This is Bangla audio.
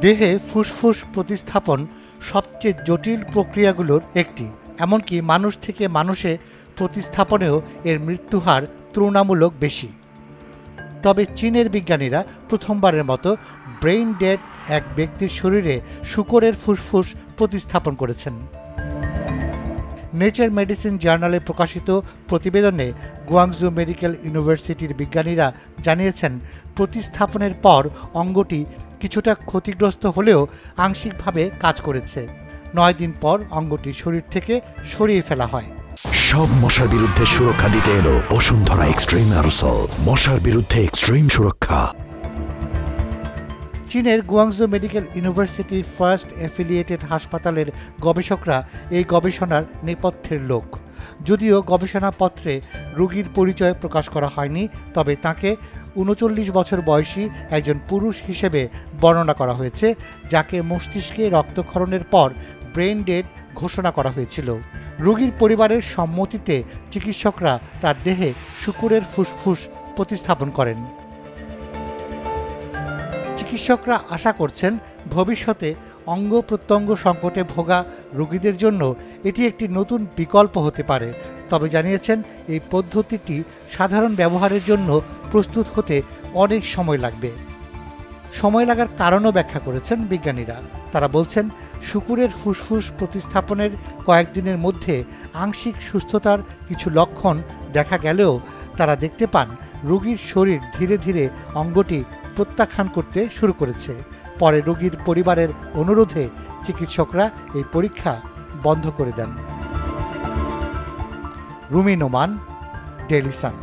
দেহে ফুসফুস প্রতিস্থাপন সবচেয়ে জটিল প্রক্রিয়াগুলোর একটি। এমনকি মানুষ থেকে মানুষে প্রতিস্থাপনেও এর মৃত্যুহার তুলনামূলক বেশি। তবে চীনের বিজ্ঞানীরা প্রথমবারের মতো ব্রেইন ডেড এক ব্যক্তির শরীরে শূকরের ফুসফুস প্রতিস্থাপন করেছেন। নেচার মেডিসিন জার্নালে প্রকাশিত প্রতিবেদনে গুয়াংজু মেডিকেল ইউনিভার্সিটির বিজ্ঞানীরা জানিয়েছেন, প্রতিস্থাপনের পর অঙ্গটি কিছুটা ক্ষতিগ্রস্ত হলেও আংশিকভাবে কাজ করেছে। 9 দিন পর অঙ্গটি শরীর থেকে সরিয়ে ফেলা হয়। সব মশার বিরুদ্ধে সুরক্ষা দিতে এলো বসুন্ধরা এক্সট্রিম অ্যারোসল, মশার বিরুদ্ধে এক্সট্রিম সুরক্ষা। চীনের গুয়াংজু মেডিকেল ইউনিভার্সিটির ফার্স্ট অ্যাফিলিয়েটেড হাসপাতালের গবেষকরা এই গবেষণার নেপথ্যের লোক। যদিও গবেষণাপত্রে রোগীর পরিচয় প্রকাশ করা হয়নি, তবে তাকে 39 বছর বয়সী একজন পুরুষ হিসেবে বর্ণনা করা হয়েছে, যাকে মস্তিষ্কে রক্তক্ষরণের পর ব্রেইন ডেড ঘোষণা করা হয়েছিল। রোগীর পরিবারের সম্মতিতে চিকিৎসকরা তার দেহে শূকরের ফুসফুস প্রতিস্থাপন করেন। চিকিৎসকরা আশা করছেন ভবিষ্যতে অঙ্গ প্রত্যঙ্গ সংকটে ভোগা রোগীদের জন্য এটি একটি নতুন বিকল্প হতে পারে। তবে জানিয়েছেন, এই পদ্ধতিটি সাধারণ ব্যবহারের জন্য প্রস্তুত হতে অনেক সময় লাগবে। সময় লাগার কারণও ব্যাখ্যা করেছেন বিজ্ঞানীরা। তারা বলছেন, শূকরের ফুসফুস প্রতিস্থাপনের কয়েকদিনের মধ্যে আংশিক সুস্থতার কিছু লক্ষণ দেখা গেলেও তারা দেখতে পান রোগীর শরীর ধীরে ধীরে অঙ্গটি প্রত্যাখ্যান করতে শুরু করেছে। পরে রোগীর পরিবারের অনুরোধে চিকিৎসকরা এই পরীক্ষা বন্ধ করে দেন। Rumi Noman, Daily Sun.